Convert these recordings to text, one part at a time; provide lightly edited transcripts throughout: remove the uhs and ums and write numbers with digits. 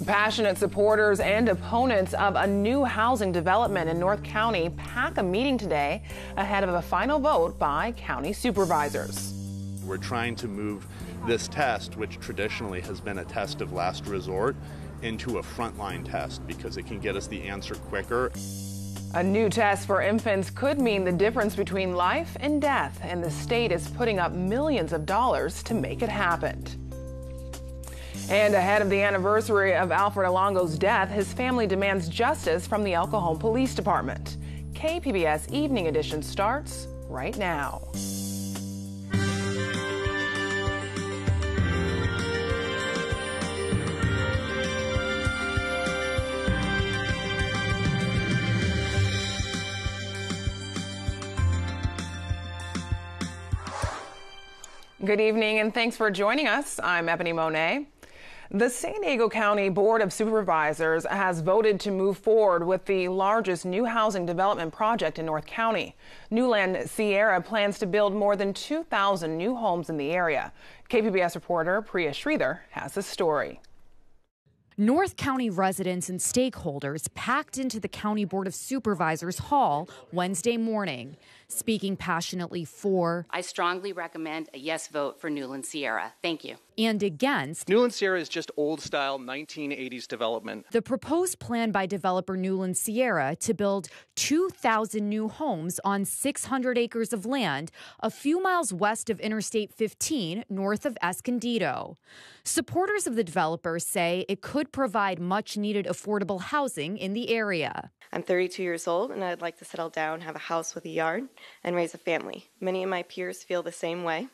Passionate supporters and opponents of a new housing development in North County pack a meeting today ahead of a final vote by county supervisors. We're trying to move this test, which traditionally has been a test of last resort, into a frontline test because it can get us the answer quicker. A new test for infants could mean the difference between life and death, and the state is putting up millions of dollars to make it happen. And ahead of the anniversary of Alfred Olango's death, his family demands justice from the El Cajon Police Department. KPBS Evening Edition starts right now. Good evening and thanks for joining us. I'm Ebony Monet. The San Diego County Board of Supervisors has voted to move forward with the largest new housing development project in North County. Newland Sierra plans to build more than 2,000 new homes in the area. KPBS reporter Priya Sridhar has the story. North County residents and stakeholders packed into the County Board of Supervisors Hall Wednesday morning, speaking passionately for, I strongly recommend a yes vote for Newland Sierra. Thank you. And against. Newland Sierra is just old-style 1980s development. The proposed plan by developer Newland Sierra to build 2,000 new homes on 600 acres of land a few miles west of Interstate 15, north of Escondido. Supporters of the developer say it could provide much-needed affordable housing in the area. I'm 32 years old, and I'd like to settle down, have a house with a yard, and raise a family. Many of my peers feel the same way.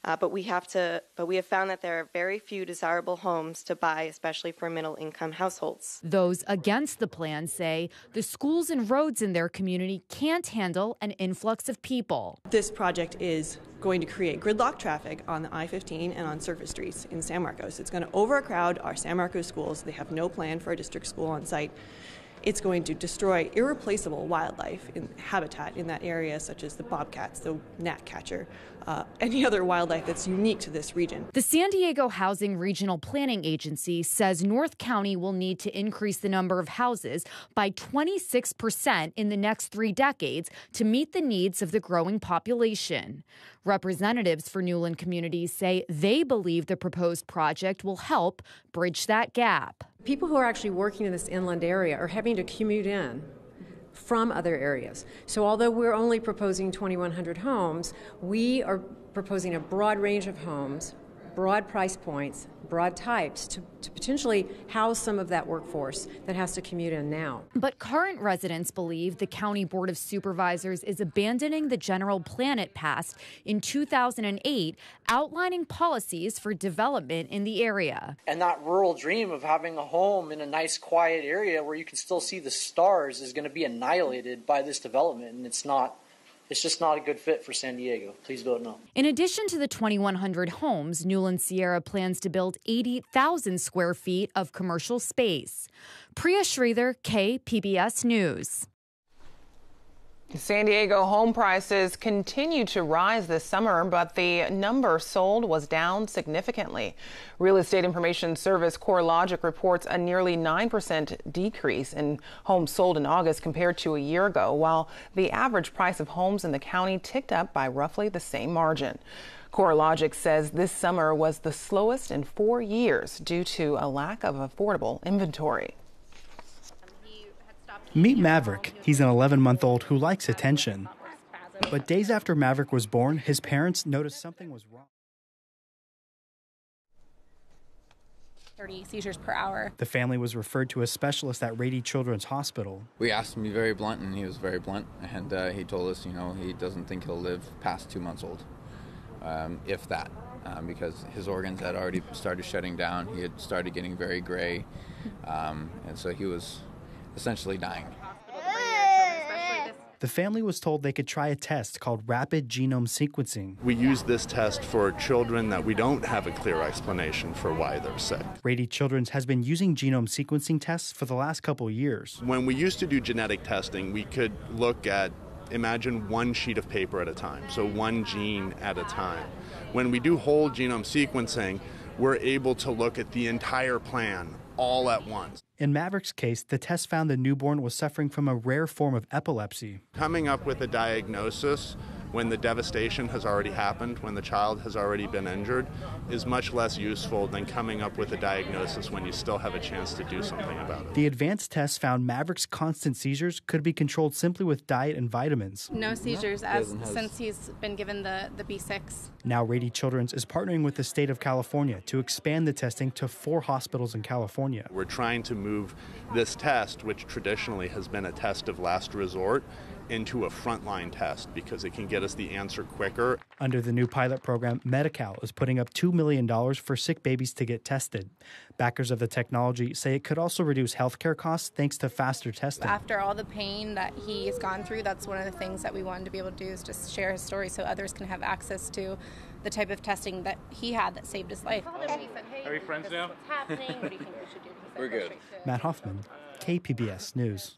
But we have found that there are very few desirable homes to buy, especially for middle-income households. Those against the plan say the schools and roads in their community can't handle an influx of people. This project is going to create gridlock traffic on the I-15 and on surface streets in San Marcos. It's going to overcrowd our San Marcos schools. They have no plan for a district school on site. It's going to destroy irreplaceable wildlife and habitat in that area, such as the bobcats, the gnatcatcher, any other wildlife that's unique to this region. The San Diego Housing Regional Planning Agency says North County will need to increase the number of houses by 26% in the next 3 decades to meet the needs of the growing population. Representatives for Newland communities say they believe the proposed project will help bridge that gap. People who are actually working in this inland area are having to commute in from other areas. So although we're only proposing 2,100 homes, we are proposing a broad range of homes, broad price points, broad types to potentially house some of that workforce that has to commute in now. But current residents believe the County Board of Supervisors is abandoning the general plan it passed in 2008, outlining policies for development in the area. And that rural dream of having a home in a nice, quiet area where you can still see the stars is going to be annihilated by this development, and it's just not a good fit for San Diego. Please vote no. In addition to the 2,100 homes, Newland Sierra plans to build 80,000 square feet of commercial space. Priya Sridhar, KPBS News. San Diego home prices continue to rise this summer, but the number sold was down significantly. Real Estate Information Service CoreLogic reports a nearly 9% decrease in homes sold in August compared to a year ago, while the average price of homes in the county ticked up by roughly the same margin. CoreLogic says this summer was the slowest in 4 years due to a lack of affordable inventory. Meet Maverick. He's an 11-month-old who likes attention. But days after Maverick was born, his parents noticed something was wrong. 30 seizures per hour. The family was referred to a specialist at Rady Children's Hospital. We asked him to be very blunt, and he was very blunt. And he told us, he doesn't think he'll live past 2 months old, if that. Because his organs had already started shutting down. He had started getting very gray. And so he was essentially dying. The family was told they could try a test called rapid genome sequencing. We use this test for children that we don't have a clear explanation for why they're sick. Rady Children's has been using genome sequencing tests for the last couple of years. When we used to do genetic testing, we could look at, imagine one sheet of paper at a time, so one gene at a time. When we do whole genome sequencing, we're able to look at the entire plan all at once. In Maverick's case, the test found the newborn was suffering from a rare form of epilepsy. Coming up with a diagnosis when the devastation has already happened, when the child has already been injured, is much less useful than coming up with a diagnosis when you still have a chance to do something about it. The advanced test found Maverick's constant seizures could be controlled simply with diet and vitamins. No seizures since he's been given the B6. Now Rady Children's is partnering with the state of California to expand the testing to 4 hospitals in California. We're trying to move this test, which traditionally has been a test of last resort, into a frontline test because it can get us the answer quicker. Under the new pilot program, Medi-Cal is putting up $2 million for sick babies to get tested. Backers of the technology say it could also reduce healthcare costs thanks to faster testing. After all the pain that he has gone through, that's one of the things that we wanted to be able to do is just share his story so others can have access to the type of testing that he had that saved his life. Are we friends now? What's happening? What do you think we should do? We're good. Matt Hoffman, KPBS News.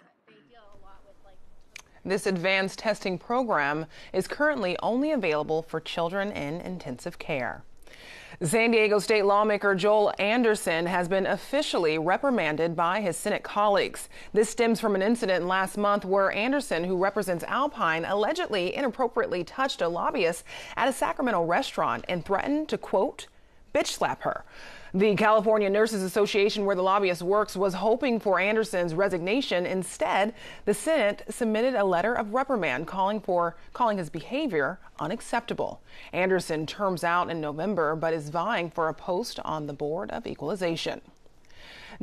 This advanced testing program is currently only available for children in intensive care. San Diego state lawmaker Joel Anderson has been officially reprimanded by his Senate colleagues. This stems from an incident last month where Anderson, who represents Alpine, allegedly inappropriately touched a lobbyist at a Sacramento restaurant and threatened to, quote, bitch slap her. The California Nurses Association, where the lobbyist works, was hoping for Anderson's resignation. Instead, the Senate submitted a letter of reprimand calling his behavior unacceptable. Anderson terms out in November, but is vying for a post on the Board of Equalization.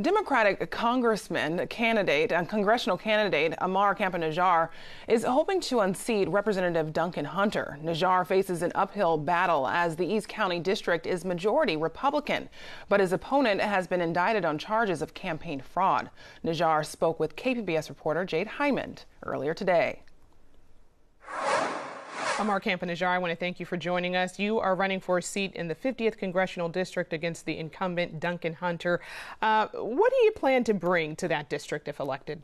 Democratic congressional candidate Amar Campa-Najjar is hoping to unseat Representative Duncan Hunter. Najjar faces an uphill battle as the East County district is majority Republican, but his opponent has been indicted on charges of campaign fraud. Najjar spoke with KPBS reporter Jade Hyman earlier today. Amar Campa-Najjar, I want to thank you for joining us. You are running for a seat in the 50th Congressional District against the incumbent Duncan Hunter. What do you plan to bring to that district if elected?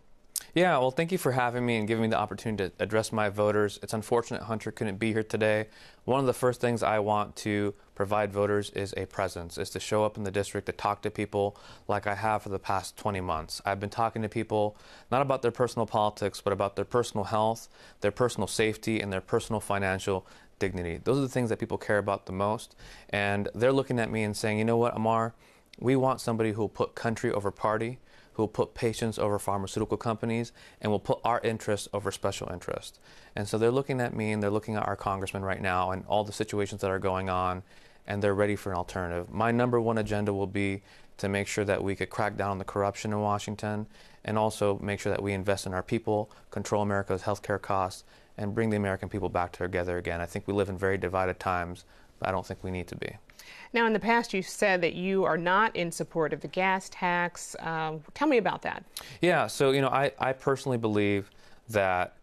Yeah, well, thank you for having me and giving me the opportunity to address my voters. It's unfortunate Hunter couldn't be here today. One of the first things I want to provide voters is a presence, is to show up in the district, to talk to people like I have for the past 20 months. I've been talking to people not about their personal politics, but about their personal health, their personal safety, and their personal financial dignity. Those are the things that people care about the most. And they're looking at me and saying, you know what, Amar, we want somebody who will put country over party, who will put patients over pharmaceutical companies, and will put our interests over special interests. And so they're looking at me and they're looking at our congressman right now and all the situations that are going on, and they're ready for an alternative. My number one agenda will be to make sure that we could crack down on the corruption in Washington and also make sure that we invest in our people, control America's healthcare costs, and bring the American people back together again. I think we live in very divided times, but I don't think we need to be. Now, in the past, you said that you are not in support of the gas tax. Tell me about that. Yeah, so, you know, I personally believe that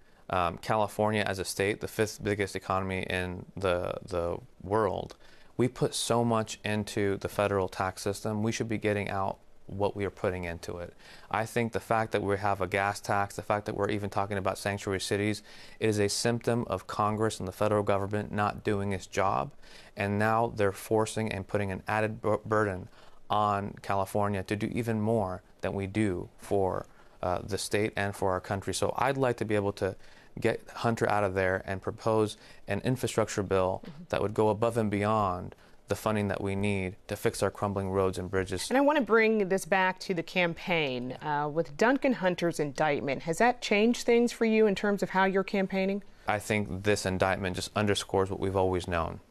California as a state, the 5th biggest economy in the world, we put so much into the federal tax system. We should be getting out what we are putting into it. I think the fact that we have a gas tax, the fact that we're even talking about sanctuary cities, it is a symptom of Congress and the federal government not doing its job. And now they're forcing and putting an added burden on California to do even more than we do for the state and for our country. So I'd like to be able to get Hunter out of there and propose an infrastructure bill that would go above and beyond the funding that we need to fix our crumbling roads and bridges. And I want to bring this back to the campaign. With Duncan Hunter's indictment, has that changed things for you in terms of how you're campaigning? I think this indictment just underscores what we've always known.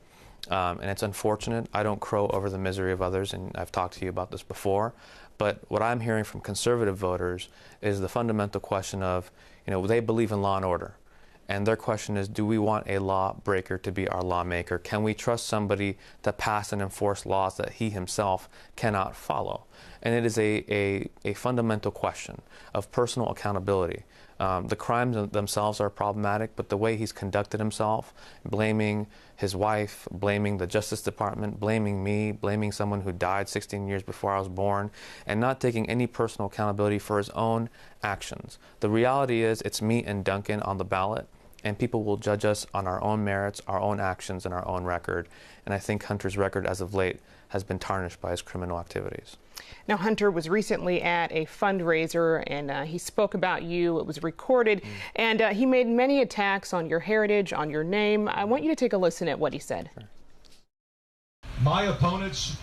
And it's unfortunate. I don't crow over the misery of others, and I've talked to you about this before. But what I'm hearing from conservative voters is the fundamental question of, you know, they believe in law and order. And their question is, do we want a lawbreaker to be our lawmaker? Can we trust somebody to pass and enforce laws that he himself cannot follow? And it is a fundamental question of personal accountability. The crimes themselves are problematic, but the way he's conducted himself, blaming his wife, blaming the Justice Department, blaming me, blaming someone who died 16 years before I was born, and not taking any personal accountability for his own actions. The reality is it's me and Duncan on the ballot, and people will judge us on our own merits, our own actions, and our own record. And I think Hunter's record as of late has been tarnished by his criminal activities. Now, Hunter was recently at a fundraiser, and he spoke about you. It was recorded, and he made many attacks on your heritage, on your name. I want you to take a listen at what he said. Sure. My opponent's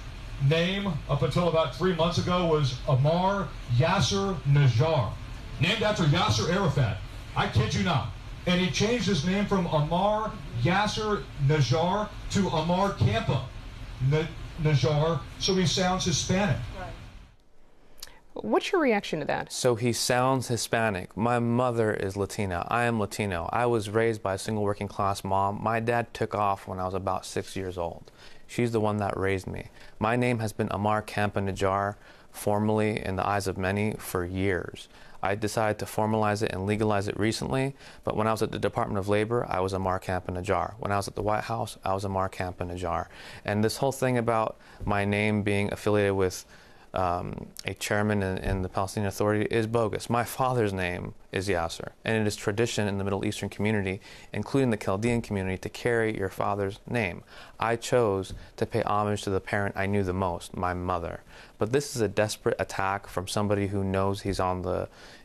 name up until about 3 months ago was Ammar Yasser Najjar, named after Yasser Arafat. I kid you not. And he changed his name from Ammar Yasser Najjar to Ammar Kampa Najjar, so he sounds Hispanic. What's your reaction to that? So he sounds Hispanic. My mother is Latina. I am Latino. I was raised by a single working class mom. My dad took off when I was about 6 years old. She's the one that raised me. My name has been Ammar Kampa Najjar, formally in the eyes of many, for years. I decided to formalize it and legalize it recently, but when I was at the Department of Labor, I was Ammar Kampa Najjar. When I was at the White House, I was Ammar Kampa Najjar. And this whole thing about my name being affiliated with a chairman in the Palestinian Authority is bogus. My father's name is Yasser, and it is tradition in the Middle Eastern community, including the Chaldean community, to carry your father's name. I chose to pay homage to the parent I knew the most, my mother. But this is a desperate attack from somebody who knows he's on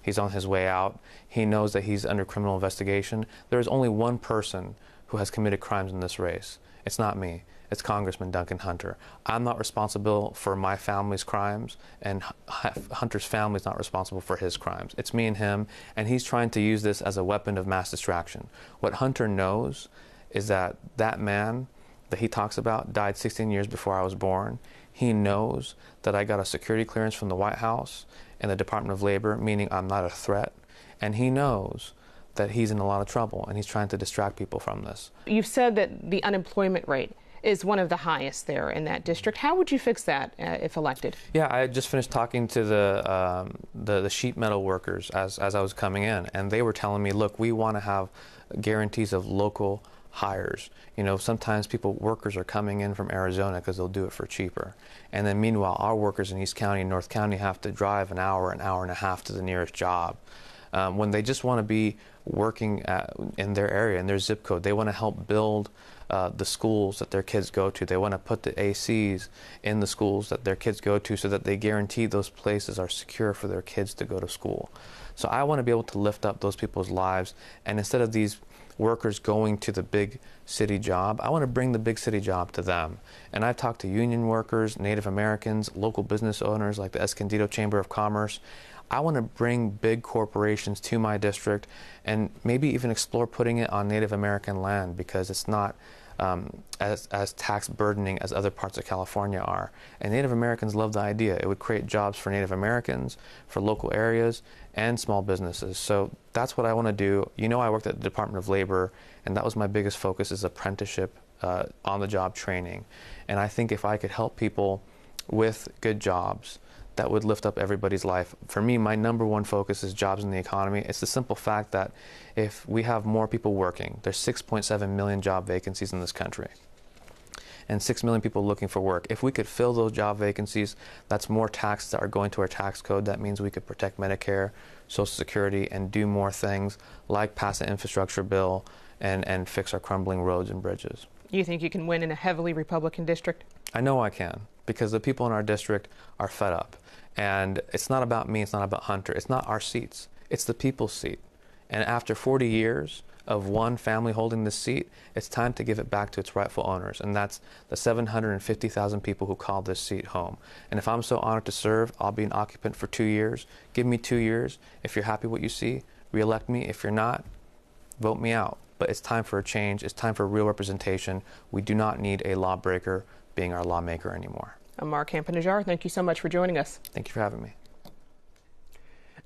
his way out. He knows that he's under criminal investigation. There is only one person who has committed crimes in this race. It's not me. It's Congressman Duncan Hunter. I'm not responsible for my family's crimes, and Hunter's family is not responsible for his crimes. It's me and him, and he's trying to use this as a weapon of mass distraction. What Hunter knows is that that man that he talks about died 16 years before I was born. He knows that I got a security clearance from the White House and the Department of Labor, meaning I'm not a threat, and he knows that he's in a lot of trouble, and he's trying to distract people from this. You've said that the unemployment rate is one of the highest there in that district. How would you fix that if elected? Yeah, I just finished talking to the sheet metal workers as I was coming in, and they were telling me, look, we want to have guarantees of local hires. You know, sometimes workers are coming in from Arizona because they'll do it for cheaper. And then meanwhile, our workers in East County and North County have to drive an hour and a half to the nearest job. When they just want to be working in their area, in their zip code, they want to help build the schools that their kids go to. They want to put the ACs in the schools that their kids go to so that they guarantee those places are secure for their kids to go to school. So I want to be able to lift up those people's lives, and instead of these workers going to the big city job, I want to bring the big city job to them. And I've talked to union workers, Native Americans, local business owners like the Escondido Chamber of Commerce. I want to bring big corporations to my district and maybe even explore putting it on Native American land, because it's not as tax burdening as other parts of California are. And Native Americans love the idea. It would create jobs for Native Americans, for local areas, and small businesses. So that's what I want to do. You know, I worked at the Department of Labor, and that was my biggest focus, is apprenticeship, on-the-job training. And I think if I could help people with good jobs, that would lift up everybody's life. For me, my number one focus is jobs in the economy. It's the simple fact that if we have more people working, there's 6.7 million job vacancies in this country, and 6 million people looking for work. If we could fill those job vacancies, that's more taxes that are going to our tax code. That means we could protect Medicare, Social Security, and do more things like pass an infrastructure bill and fix our crumbling roads and bridges. You think you can win in a heavily Republican district? I know I can, because the people in our district are fed up. And it's not about me, it's not about Hunter, it's not our seats, it's the people's seat. And after 40 years of one family holding this seat, it's time to give it back to its rightful owners, and that's the 750,000 people who called this seat home. And if I'm so honored to serve, I'll be an occupant for 2 years. Give me 2 years. If you're happy with what you see, re-elect me. If you're not, vote me out. But it's time for a change. It's time for real representation. We do not need a lawbreaker being our lawmaker anymore. Ammar Kampa Najjar, thank you so much for joining us. Thank you for having me.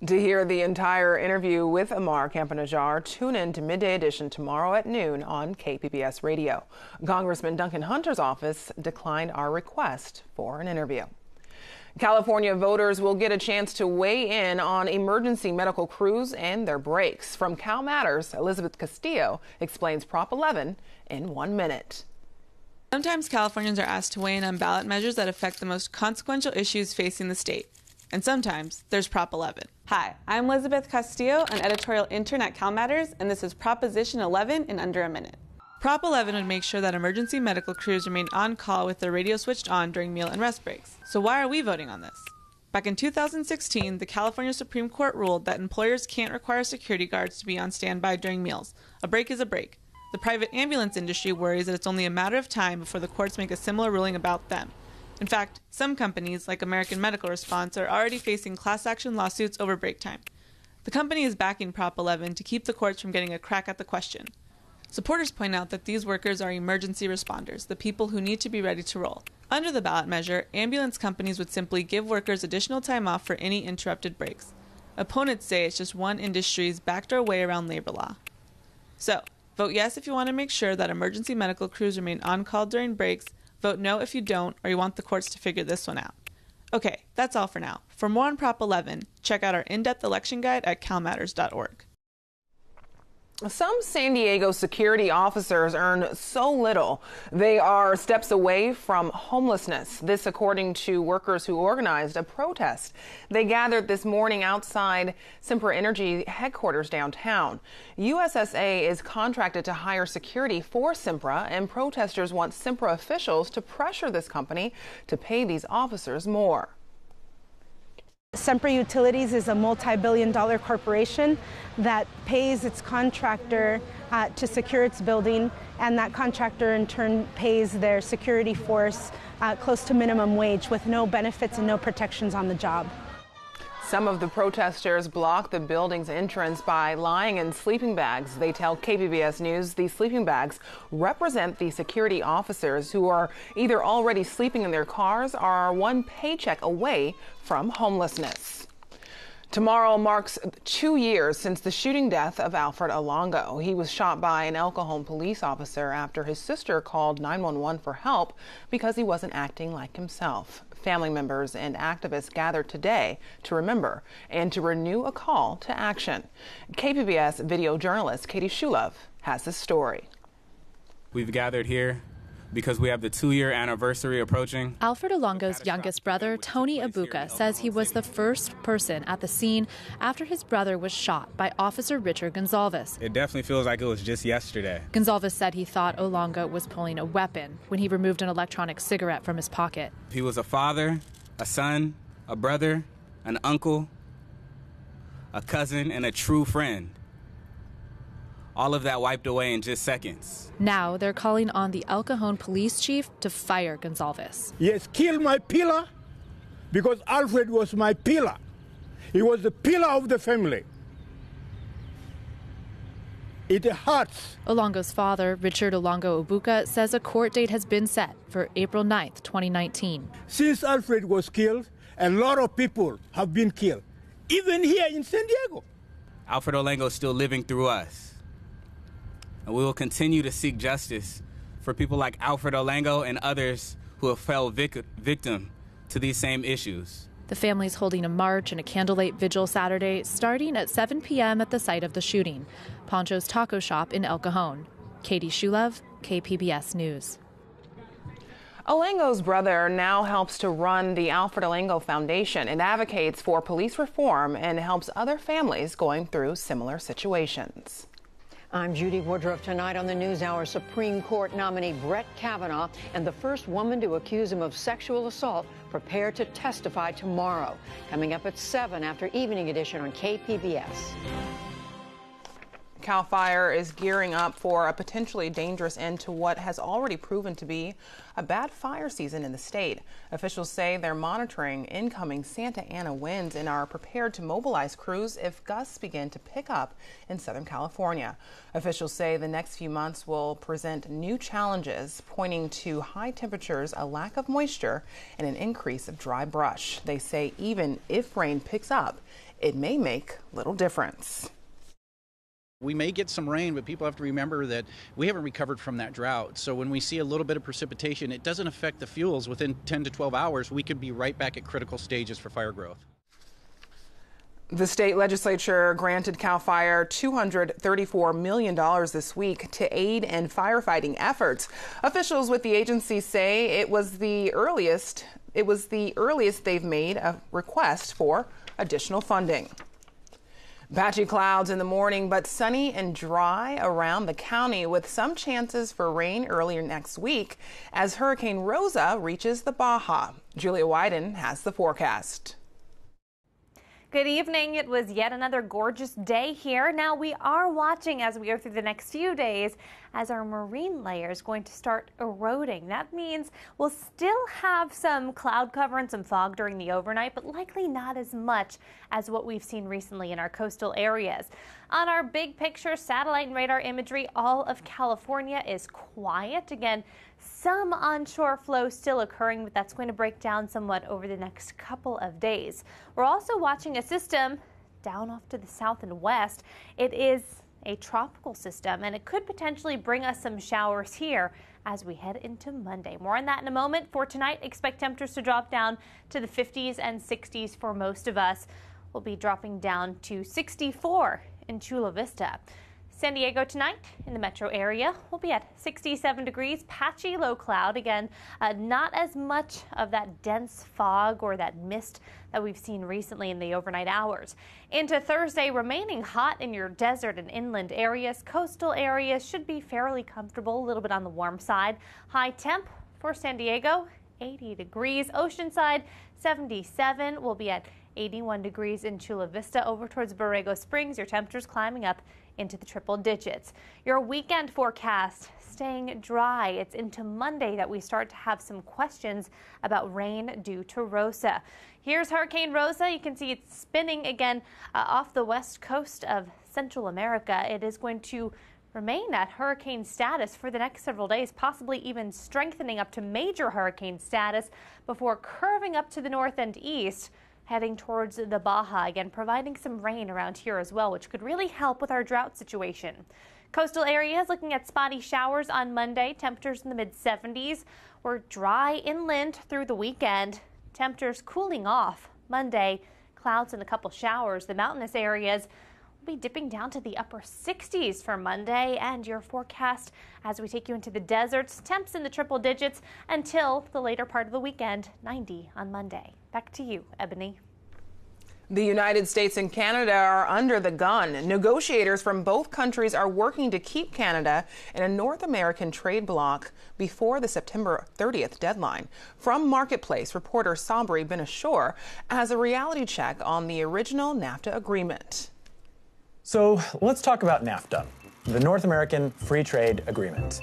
To hear the entire interview with Ammar Kampa Najjar, tune in to Midday Edition tomorrow at noon on KPBS Radio. Congressman Duncan Hunter's office declined our request for an interview. California voters will get a chance to weigh in on emergency medical crews and their breaks. From Cal Matters, Elizabeth Castillo explains Prop 11 in 1 minute. Sometimes Californians are asked to weigh in on ballot measures that affect the most consequential issues facing the state. And sometimes there's Prop 11. Hi, I'm Elizabeth Castillo, an editorial intern at Cal Matters, and this is Proposition 11 in under a minute. Prop 11 would make sure that emergency medical crews remain on call with their radio switched on during meal and rest breaks. So why are we voting on this? Back in 2016, the California Supreme Court ruled that employers can't require security guards to be on standby during meals. A break is a break. The private ambulance industry worries that it's only a matter of time before the courts make a similar ruling about them. In fact, some companies, like American Medical Response, are already facing class action lawsuits over break time. The company is backing Prop 11 to keep the courts from getting a crack at the question. Supporters point out that these workers are emergency responders, the people who need to be ready to roll. Under the ballot measure, ambulance companies would simply give workers additional time off for any interrupted breaks. Opponents say it's just one industry's backdoor way around labor law. So, vote yes if you want to make sure that emergency medical crews remain on call during breaks. Vote no if you don't, or you want the courts to figure this one out. Okay, that's all for now. For more on Prop 11, check out our in-depth election guide at calmatters.org. Some San Diego security officers earn so little they are steps away from homelessness. This according to workers who organized a protest. They gathered this morning outside Sempra Energy headquarters downtown. USSA is contracted to hire security for Sempra, and protesters want Sempra officials to pressure this company to pay these officers more. Sempra Utilities is a multi-billion-dollar corporation that pays its contractor to secure its building, and that contractor in turn pays their security force close to minimum wage with no benefits and no protections on the job. Some of the protesters blocked the building's entrance by lying in sleeping bags. They tell KPBS News these sleeping bags represent the security officers who are either already sleeping in their cars or are one paycheck away from homelessness. Tomorrow marks 2 years since the shooting death of Alfred Olango. He was shot by an El Cajon police officer after his sister called 911 for help because he wasn't acting like himself. Family members and activists gathered today to remember and to renew a call to action. KPBS video journalist Katie Shulov has the story. We've gathered here because we have the 2-year anniversary approaching. Alfred Olango's youngest brother, Tony Abuka, says he was the first person at the scene after his brother was shot by Officer Richard Gonzalez. It definitely feels like it was just yesterday. Gonzalez said he thought Olango was pulling a weapon when he removed an electronic cigarette from his pocket. He was a father, a son, a brother, an uncle, a cousin, and a true friend. All of that wiped away in just seconds. Now they're calling on the El Cajon police chief to fire Gonzalez. Yes, kill my pillar because Alfred was my pillar. He was the pillar of the family. It hurts. Olango's father, Richard Olango Abuka, says a court date has been set for April 9th, 2019. Since Alfred was killed, a lot of people have been killed, even here in San Diego. Alfred Olango is still living through us. And we will continue to seek justice for people like Alfred Olango and others who have fell victim to these same issues. The family's holding a march and a candlelight vigil Saturday, starting at 7 p.m. at the site of the shooting, Poncho's Taco Shop in El Cajon. Katie Shulov, KPBS News. Olango's brother now helps to run the Alfred Olango Foundation and advocates for police reform and helps other families going through similar situations. I'm Judy Woodruff. Tonight on the NewsHour, Supreme Court nominee Brett Kavanaugh and the first woman to accuse him of sexual assault prepare to testify tomorrow. Coming up at 7 after Evening Edition on KPBS. CAL FIRE is gearing up for a potentially dangerous end to what has already proven to be a bad fire season in the state. Officials say they're monitoring incoming Santa Ana winds and are prepared to mobilize crews if gusts begin to pick up in Southern California. Officials say the next few months will present new challenges, pointing to high temperatures, a lack of moisture, and an increase of dry brush. They say even if rain picks up, it may make little difference. We may get some rain, but people have to remember that we haven't recovered from that drought. So when we see a little bit of precipitation, it doesn't affect the fuels. Within 10 to 12 hours, we could be right back at critical stages for fire growth. The state legislature granted CAL FIRE $234 million this week to aid in firefighting efforts. Officials with the agency say it was the earliest they've made a request for additional funding. Patchy clouds in the morning, but sunny and dry around the county with some chances for rain earlier next week as Hurricane Rosa reaches the Baja. Julia Wyden has the forecast. Good evening. It was yet another gorgeous day here. Now we are watching as we go through the next few days as our marine layer is going to start eroding. That means we'll still have some cloud cover and some fog during the overnight, but likely not as much as what we've seen recently in our coastal areas. On our big picture satellite and radar imagery, all of California is quiet. Again, some onshore flow still occurring, but that's going to break down somewhat over the next couple of days. We're also watching a system down off to the south and west. It is a tropical system, and it could potentially bring us some showers here as we head into Monday. More on that in a moment. For tonight, expect temperatures to drop down to the 50s and 60s for most of us. We'll be dropping down to 64 in Chula Vista. San Diego tonight in the metro area will be at 67 degrees, patchy low cloud. Again, not as much of that dense fog or that mist that we've seen recently in the overnight hours. Into Thursday, remaining hot in your desert and inland areas. Coastal areas should be fairly comfortable, a little bit on the warm side. High temp for San Diego, 80 degrees. Oceanside, 77. We'll be at 81 degrees in Chula Vista. Over towards Borrego Springs, your temperatures climbing up into the triple digits. Your weekend forecast staying dry. It's into Monday that we start to have some questions about rain due to Rosa. Here's Hurricane Rosa. You can see it's spinning again off the west coast of Central America. It is going to remain at hurricane status for the next several days, possibly even strengthening up to major hurricane status before curving up to the north and east, heading towards the Baja, again providing some rain around here as well, which could really help with our drought situation. Coastal areas looking at spotty showers on Monday, temperatures in the mid-70s. We're dry inland through the weekend, temperatures cooling off Monday, clouds and a couple showers. The mountainous areas will be dipping down to the upper 60s for Monday, and your forecast as we take you into the deserts, temps in the triple digits until the later part of the weekend, 90 on Monday. Back to you, Ebony. The United States and Canada are under the gun. Negotiators from both countries are working to keep Canada in a North American trade bloc before the September 30th deadline. From Marketplace, reporter Sabri Benashor has a reality check on the original NAFTA agreement. So let's talk about NAFTA, the North American Free Trade Agreement.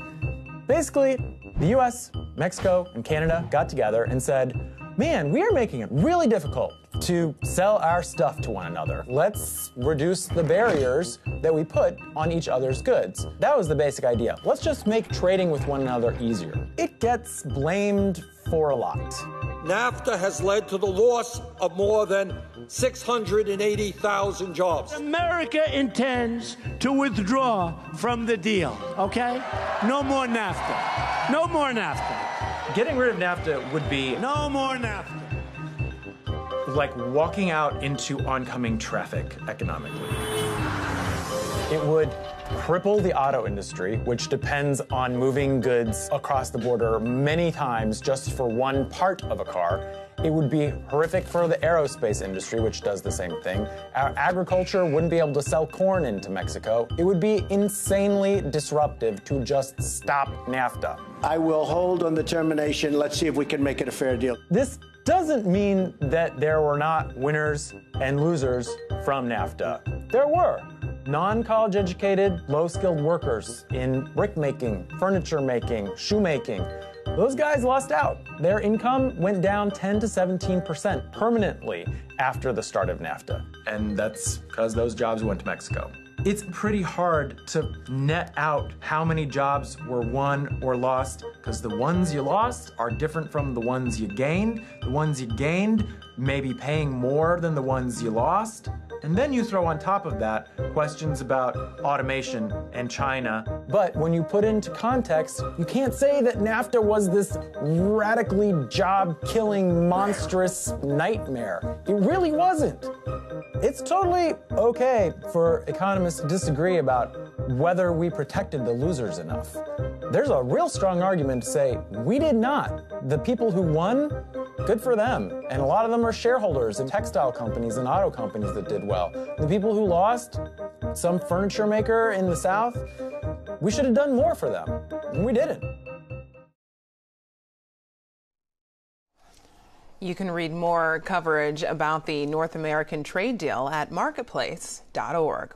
Basically, the US, Mexico, and Canada got together and said, man, we are making it really difficult to sell our stuff to one another. Let's reduce the barriers that we put on each other's goods. That was the basic idea. Let's just make trading with one another easier. It gets blamed for a lot. NAFTA has led to the loss of more than 680,000 jobs. America intends to withdraw from the deal, okay? No more NAFTA. No more NAFTA. Getting rid of NAFTA would be no more NAFTA. Like walking out into oncoming traffic economically. It would cripple the auto industry, which depends on moving goods across the border many times just for one part of a car. It would be horrific for the aerospace industry, which does the same thing. Our agriculture wouldn't be able to sell corn into Mexico. It would be insanely disruptive to just stop NAFTA. I will hold on the termination. Let's see if we can make it a fair deal. This doesn't mean that there were not winners and losers from NAFTA. There were. Non-college educated, low-skilled workers in brick making, furniture making, shoemaking. Those guys lost out. Their income went down 10 to 17% permanently after the start of NAFTA. And that's because those jobs went to Mexico. It's pretty hard to net out how many jobs were won or lost, because the ones you lost are different from the ones you gained. The ones you gained may be paying more than the ones you lost. And then you throw on top of that questions about automation and China. But when you put into context, you can't say that NAFTA was this radically job-killing, monstrous nightmare. It really wasn't. It's totally okay for economists to disagree about whether we protected the losers enough. There's a real strong argument to say we did not. The people who won Good for them. And a lot of them are shareholders in textile companies and auto companies that did well. The people who lost, some furniture maker in the South, we should have done more for them, and we didn't. You can read more coverage about the North American trade deal at marketplace.org.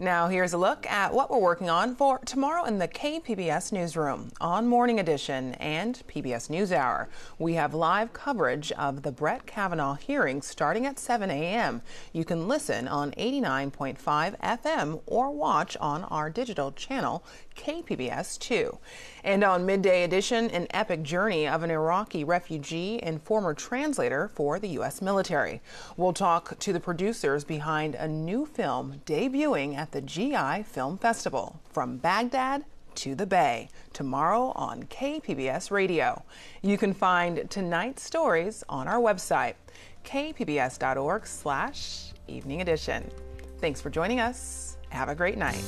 Now here's a look at what we're working on for tomorrow in the KPBS newsroom. On Morning Edition and PBS NewsHour, we have live coverage of the Brett Kavanaugh hearing starting at 7 a.m. You can listen on 89.5 FM or watch on our digital channel, KPBS 2. And on Midday Edition, an epic journey of an Iraqi refugee and former translator for the U.S. military. We'll talk to the producers behind a new film debuting at the GI Film Festival, From Baghdad to the Bay, tomorrow on KPBS Radio. You can find tonight's stories on our website, kpbs.org/evening edition. Thanks for joining us. Have a great night.